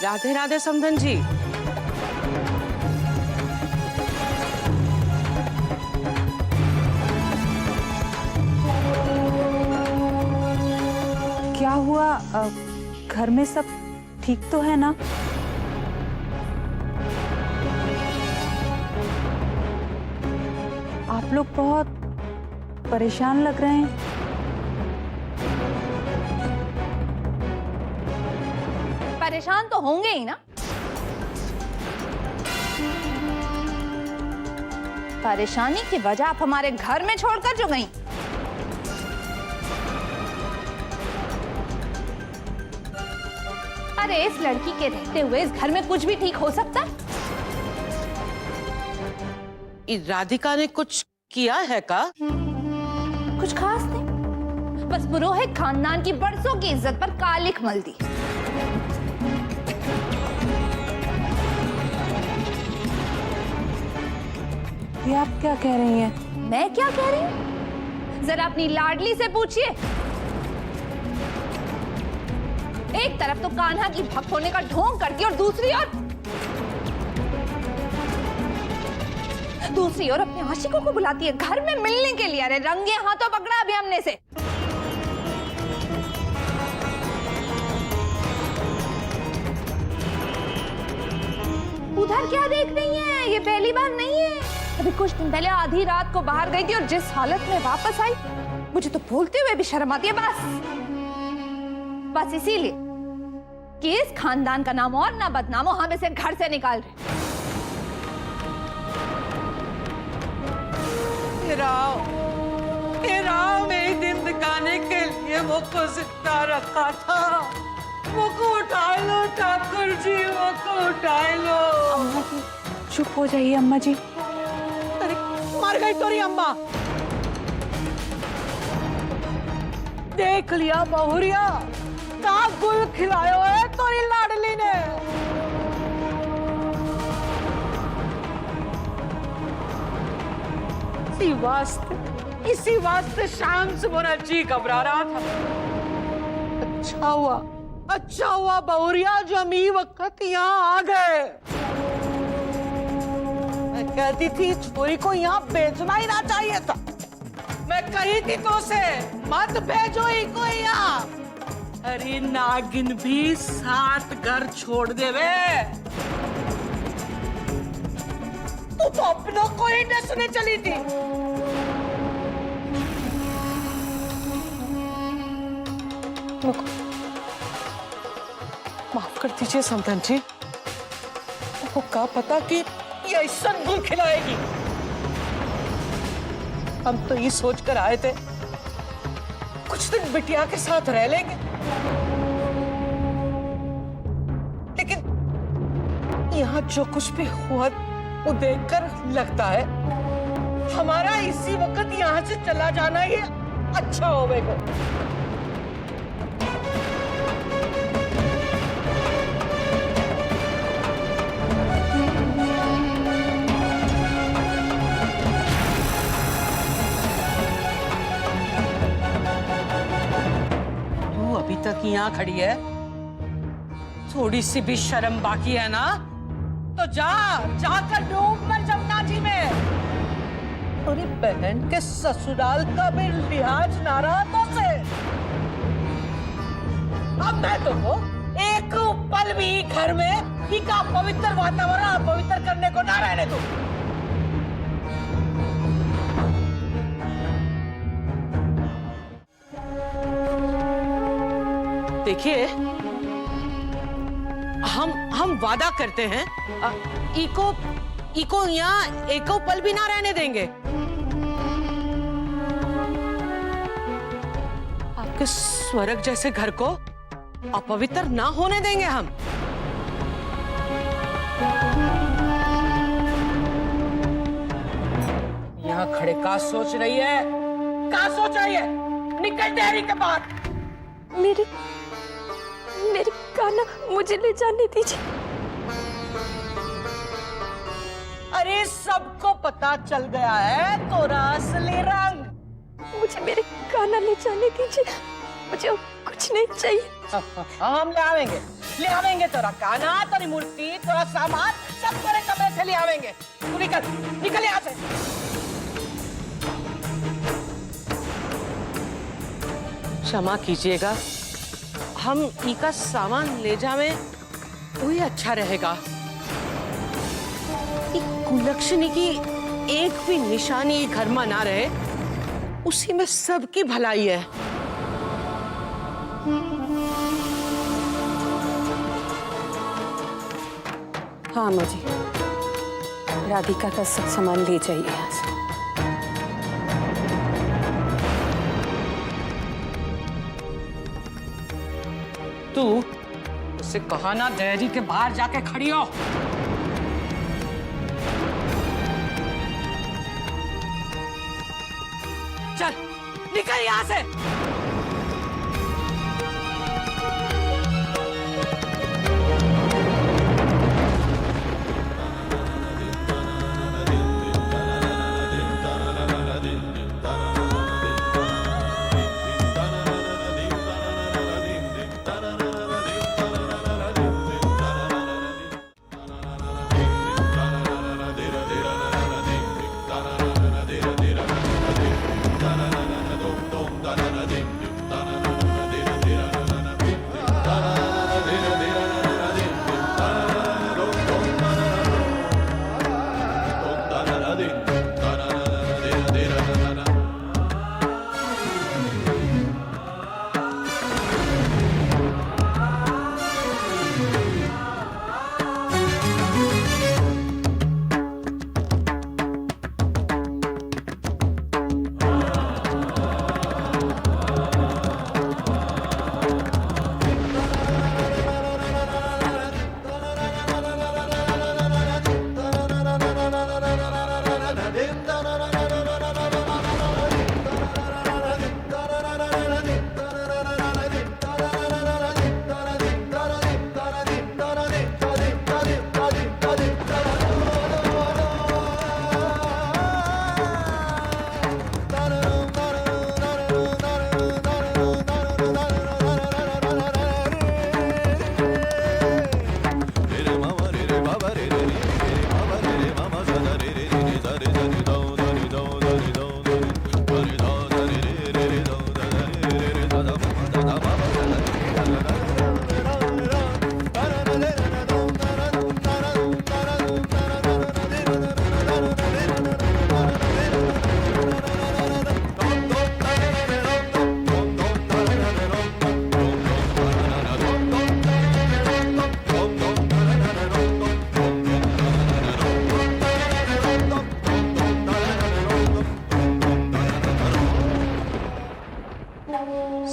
राधे राधे समधन जी। क्या हुआ? घर में सब ठीक तो है ना? आप लोग बहुत परेशान लग रहे हैं। परेशान तो होंगे ही ना। परेशानी की वजह आप हमारे घर में छोड़कर जो गई। अरे इस लड़की के रहते हुए इस घर में कुछ भी ठीक हो सकता है? राधिका ने कुछ किया है का? कुछ खास नहीं, बस पुरोहित खानदान की बरसों की इज्जत पर कालिख मल दी। ये आप क्या कह रही हैं? मैं क्या कह रही हूँ? जरा अपनी लाडली से पूछिए। एक तरफ तो कान्हा की भक्त होने का ढोंग करती और दूसरी ओर अपने आशिकों को बुलाती है घर में मिलने के लिए। अरे रंगे हाथों पकड़ा अभी हमने से। उधर क्या देख रही हैं? ये पहली बार नहीं है। अभी कुछ दिन पहले आधी रात को बाहर गई थी और जिस हालत में वापस आई, मुझे तो बोलते हुए भी शर्म आती है। बस इसीलिए कि इस खानदान का नाम और ना बदनाम हो, हम इसे घर से निकाल रहे। राव ने दिन दिखाने के लिए मुझको जिंदा रखा था। मुझको उठा लो ठाकुर जी, मुझको उठा लो। अम्मा जी चुप हो जाइए। अम्मा जी अरे मर गई तोरी अम्मा। देख लिया बहुरिया, का गुल खिलायो है तोरी लाडली ने। इसी वास्ते शाम से मेरा जी घबरा रहा था। अच्छा हुआ बहुरिया जो हम ई वक्त यहाँ आ गए। मैं कहती थी छोरी को यहाँ भेजना ही ना चाहिए था। मैं कही थी तो से मत भेजो इको यहाँ। अरे नागिन भी 7 घर छोड़ देवे। तू तो अपनों को ही न सुने चली थी। माफ कर दीजिए समधन जी, वो क्या पता कि ये ऐसा गुल खिलाएगी। हम तो ये सोचकर आए थे कुछ दिन बिटिया के साथ रह लेंगे, लेकिन यहाँ जो कुछ भी हुआ वो देखकर लगता है हमारा इसी वक्त यहाँ से चला जाना ही अच्छा होगा। अभी तक यहाँ खड़ी है, थोड़ी सी भी शर्म बाकी है ना? तो जाकर डूब मर जमुना जी में। तेरी बहन के ससुराल का भी लिहाज ना रहा तो से। अब मैं तुमको एक पल भी घर में ही का पवित्र वातावरण अपवित्र करने को ना रहने दूं। देखिए, हम वादा करते हैं इको यहाँ एको पल भी ना रहने देंगे। आपके स्वर्ग जैसे घर को अपवित्र ना होने देंगे हम। यहाँ खड़े का सोच रही है? का सोच रही है? निकल डेयरी के बाहर। मेरी कान्हा, मुझे ले जाने दीजिए। अरे सबको पता चल गया है तोरा असली रंग। मुझे मेरे कान्हा ले जाने दीजिए। मुझे कुछ नहीं चाहिए। हम ले आवेंगे तेरा काना, तेरी मूर्ति, तेरा सामान सब तेरे कमरे से ले आवेंगे। तू निकल यहाँ से। क्षमा कीजिएगा, हम इका सामान ले जावे वही अच्छा रहेगा। कुलक्षणी की एक भी निशानी घर में ना रहे, उसी में सबकी भलाई है। हाँ अम्मा जी, राधिका का सब सामान ले जाइए यहाँ से। तू उससे कहा ना डेयरी के बाहर जाके खड़ी हो। चल निकल यहाँ से।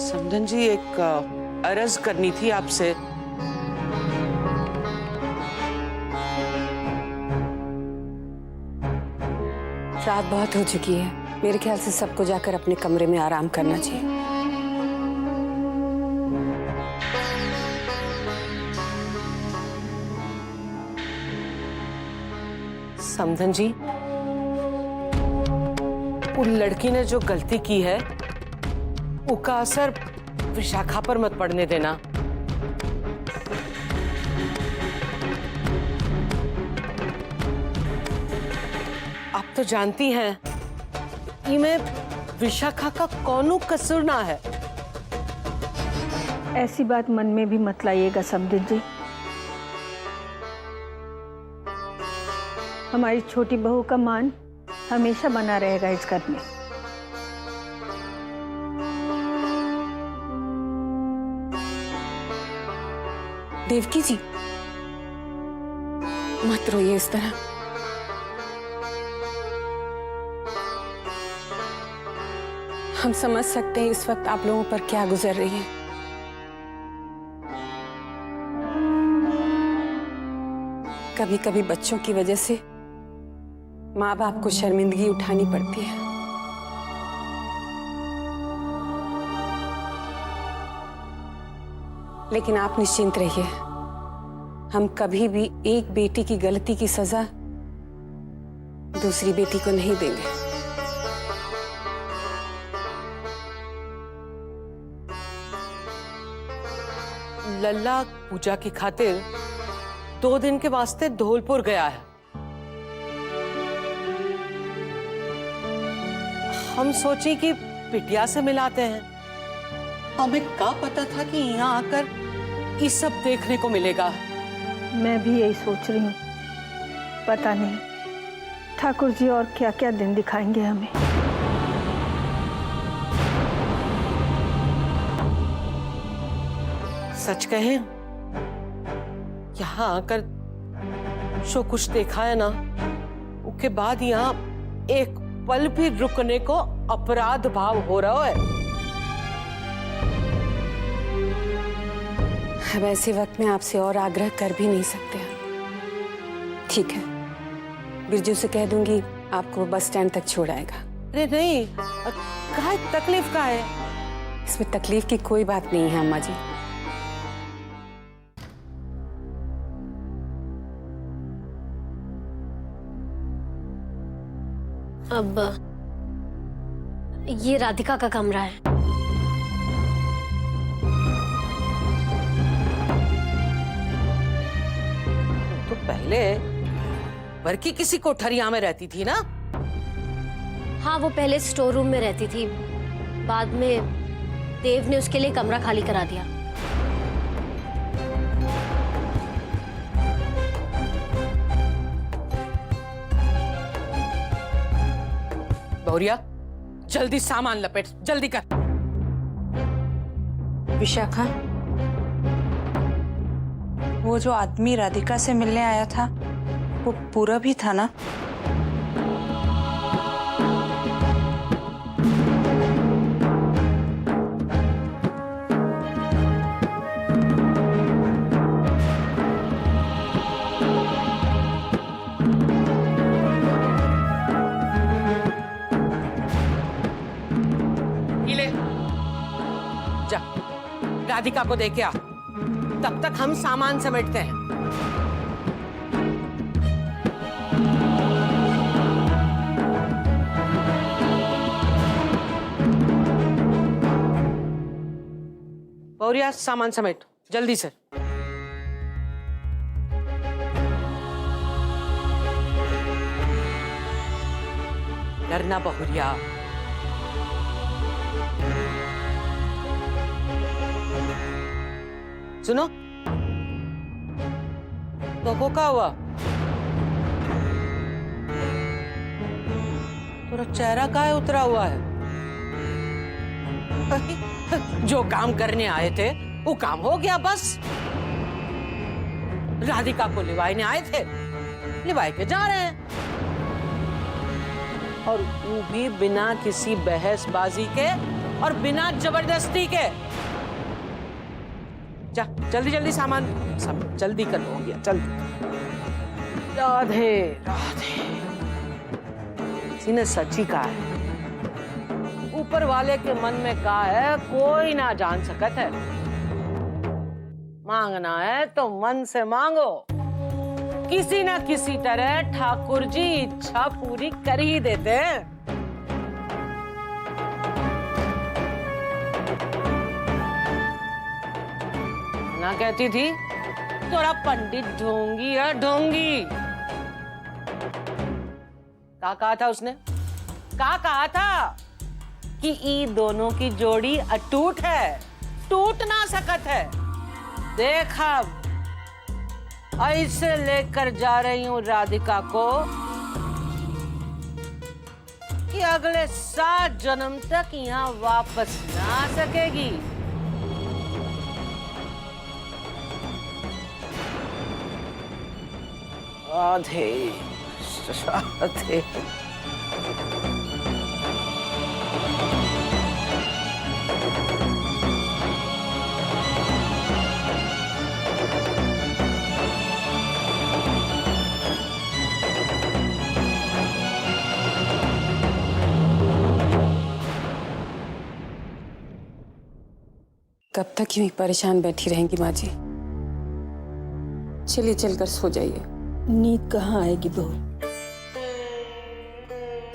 समधन जी, एक अर्ज करनी थी आपसे। रात बहुत हो चुकी है, मेरे ख्याल से सबको जाकर अपने कमरे में आराम करना चाहिए। समधन जी, उन लड़की ने जो गलती की है उसका असर विशाखा पर मत पड़ने देना। आप तो जानती हैं इनमें विशाखा का कौनो कसूर ना है। ऐसी बात मन में भी मत लाइएगा समधन जी। हमारी छोटी बहू का मान हमेशा बना रहेगा इस घर में। देवकी जी, मत रोइए इस तरह। हम समझ सकते हैं इस वक्त आप लोगों पर क्या गुजर रही है। कभी कभी बच्चों की वजह से माँ बाप को शर्मिंदगी उठानी पड़ती है। लेकिन आप निश्चिंत रहिए, हम कभी भी एक बेटी की गलती की सजा दूसरी बेटी को नहीं देंगे। लल्ला पूजा की खातिर 2 दिन के वास्ते धौलपुर गया है। हम सोची कि बिटिया से मिलाते हैं। हमें क्या पता था कि यहाँ आकर ये सब देखने को मिलेगा। मैं भी यही सोच रही हूँ, पता नहीं ठाकुर जी और क्या क्या दिन दिखाएंगे हमें। सच कहें, यहाँ आकर जो कुछ देखा है ना, उसके बाद यहाँ एक पल भी रुकने को अपराध भाव हो रहा है। अब ऐसे वक्त में आपसे और आग्रह कर भी नहीं सकते। ठीक है, बिरजू से कह दूंगी आपको बस स्टैंड तक छोड़ आएगा। अरे नहीं, क्या तकलीफ का है? इसमें तकलीफ की कोई बात नहीं है अम्मा जी। अब ये राधिका का कमरा है। तो पहले बरकी किसी कोठरिया में रहती थी ना? हाँ, वो पहले स्टोर रूम में रहती थी, बाद में देव ने उसके लिए कमरा खाली करा दिया। गौरिया, जल्दी सामान लपेट, जल्दी कर। विशाखा, वो जो आदमी राधिका से मिलने आया था वो पूरा भी था ना? जा, राधिका को देके आ, तब तक हम सामान समेटते हैं। बहुरिया, सामान समेट जल्दी से। डरना बहुरिया। सुनो, तो को क्या हुआ? तेरा चेहरा काहे उतरा हुआ है? जो काम करने आए थे वो काम हो गया बस। राधिका को लिवाने आए थे, लिवाए के जा रहे हैं, और वो भी बिना किसी बहसबाजी के और बिना जबरदस्ती के। जा, जल्दी जल्दी सामान सब जल्दी कर लो, गया जल्दी। राधे राधे। किसी ने सच ही कहा है, ऊपर वाले के मन में कहा है कोई ना जान सकत है। मांगना है तो मन से मांगो, किसी ना किसी तरह ठाकुर जी इच्छा पूरी कर ही देते हैं। ना कहती थी तोरा पंडित ढोंगी है, ढोंगी। क्या कहा था उसने? क्या कहा था कि ई दोनों की जोड़ी अटूट है, टूट ना सकत है। देखा, ऐसे लेकर जा रही हूं राधिका को कि अगले 7 जन्म तक यहाँ वापस ना आ सकेगी। राधे राधे। कब तक यूं ही परेशान बैठी रहेंगी माँ जी? चलिए चलकर सो जाइए। नींद कहाँ आएगी बहू?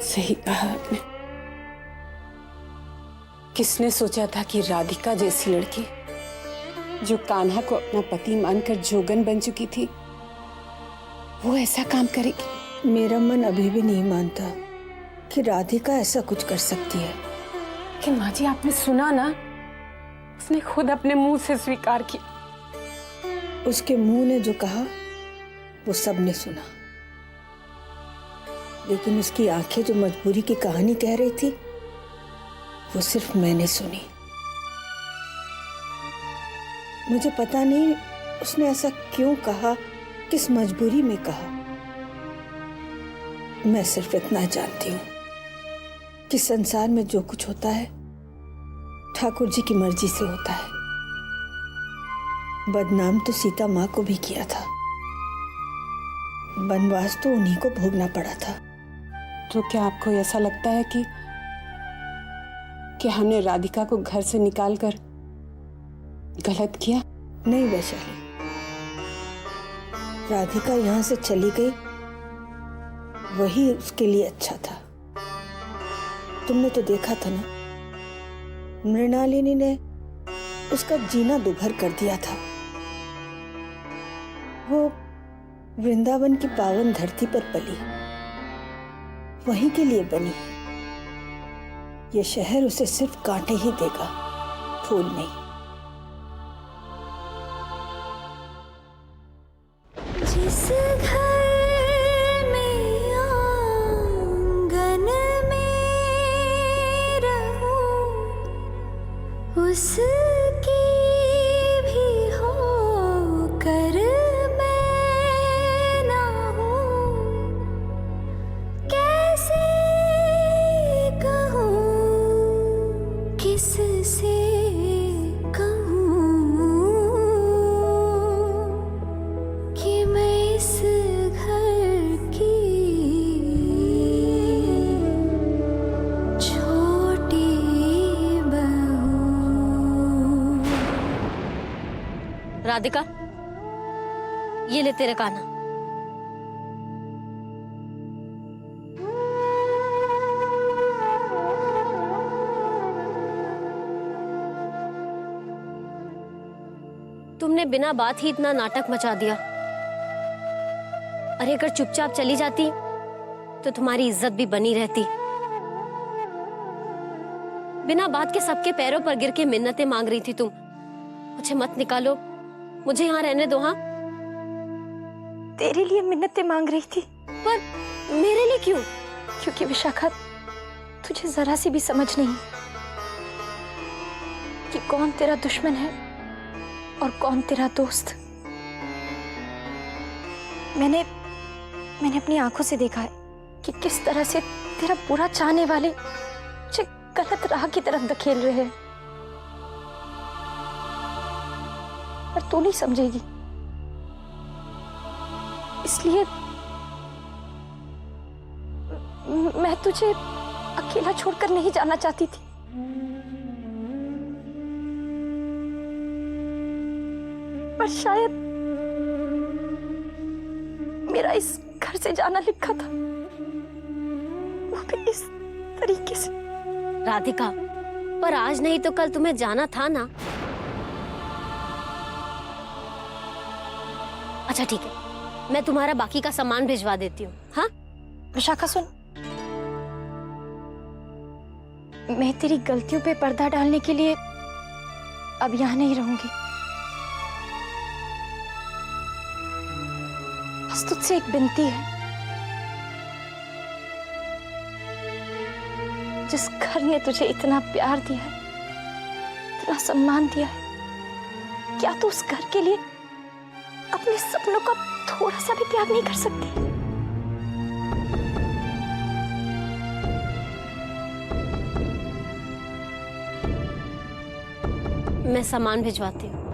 सही कहा आपने। किसने सोचा था कि राधिका जैसी लड़की जो कान्हा को अपना पति मानकर जोगन बन चुकी थी, वो ऐसा काम करेगी? मेरा मन अभी भी नहीं मानता कि राधिका ऐसा कुछ कर सकती है। कि माँ जी, आपने सुना ना, उसने खुद अपने मुंह से स्वीकार किया। उसके मुंह ने जो कहा वो सबने सुना, लेकिन उसकी आंखें जो मजबूरी की कहानी कह रही थी वो सिर्फ मैंने सुनी। मुझे पता नहीं उसने ऐसा क्यों कहा, किस मजबूरी में कहा। मैं सिर्फ इतना जानती हूँ कि संसार में जो कुछ होता है ठाकुर जी की मर्जी से होता है। बदनाम तो सीता माँ को भी किया था, वनवास तो उन्हीं को भोगना पड़ा था। तो क्या आपको ऐसा लगता है कि हमने राधिका को घर से निकालकर गलत किया? नहीं वैशाली, राधिका यहाँ से चली गई वही उसके लिए अच्छा था। तुमने तो देखा था ना, मृणालिनी ने उसका जीना दुभर कर दिया था। वो वृंदावन की पावन धरती पर पली, वहीं के लिए बनी। ये शहर उसे सिर्फ कांटे ही देगा, फूल नहीं। जिस घर में आंगन में रहूं, उसकी भी होकर मैं ना हूं। कैसे कहूं, किससे राधिका, ये ले तेरा कान्हा। तुमने बिना बात ही इतना नाटक मचा दिया। अरे अगर चुपचाप चली जाती तो तुम्हारी इज्जत भी बनी रहती। बिना बात के सबके पैरों पर गिर के मिन्नतें मांग रही थी तुम। मुझे मत निकालो, मुझे यहाँ रहने दो। हाँ, तेरे लिए मिन्नतें मांग रही थी। पर मेरे लिए क्यों? क्योंकि विशाखा, तुझे जरा सी भी समझ नहीं कि कौन तेरा दुश्मन है और कौन तेरा दोस्त। मैंने अपनी आंखों से देखा है कि किस तरह से तेरा बुरा चाहने वाले मुझे गलत राह की तरफ धकेल रहे हैं, पर तू नहीं समझेगी। इसलिए मैं तुझे अकेला छोड़कर नहीं जाना चाहती थी। पर शायद मेरा इस घर से जाना लिखा था, वो भी इस तरीके से। राधिका, पर आज नहीं तो कल तुम्हें जाना था ना। अच्छा ठीक है, मैं तुम्हारा बाकी का सामान भिजवा देती हूँ। हाँ विशाखा सुन, मैं तेरी गलतियों पे पर्दा डालने के लिए अब यहाँ नहीं रहूंगी। बस तुझसे एक विनती है, जिस घर ने तुझे इतना प्यार दिया है, इतना सम्मान दिया है, क्या तू उस घर के लिए अपने सपनों का थोड़ा सा भी त्याग नहीं कर सकती? मैं सामान भिजवाती हूँ।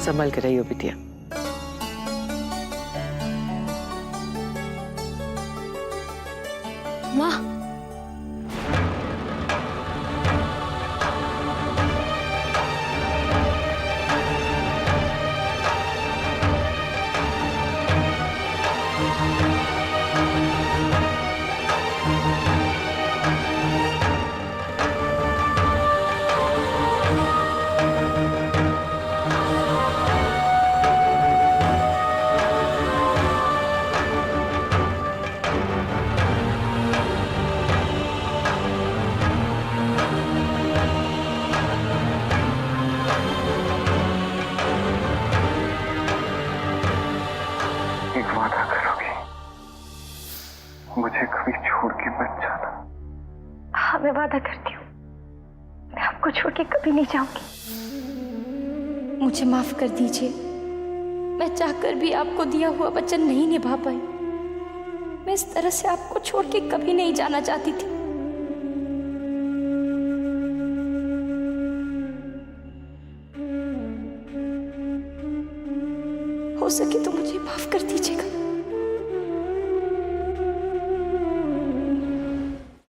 संभल के रहियो बिटिया। माँ, छोड़ के मत जाना। हाँ, मैं वादा करती हूँ, मैं आपको छोड़ के कभी नहीं जाऊंगी। मुझे माफ कर दीजिए, मैं चाहकर भी आपको दिया हुआ वचन नहीं निभा पाई। मैं इस तरह से आपको छोड़ के कभी नहीं जाना चाहती थी। हो सके